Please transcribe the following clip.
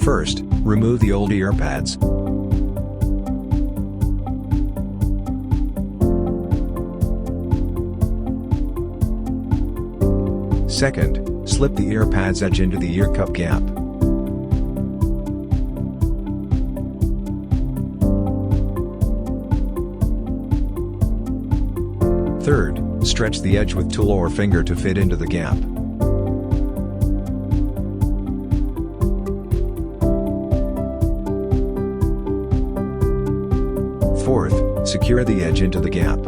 First, remove the old ear pads. Second, slip the ear pads edge into the ear cup gap. Third, stretch the edge with tool or finger to fit into the gap. Fourth, secure the edge into the gap.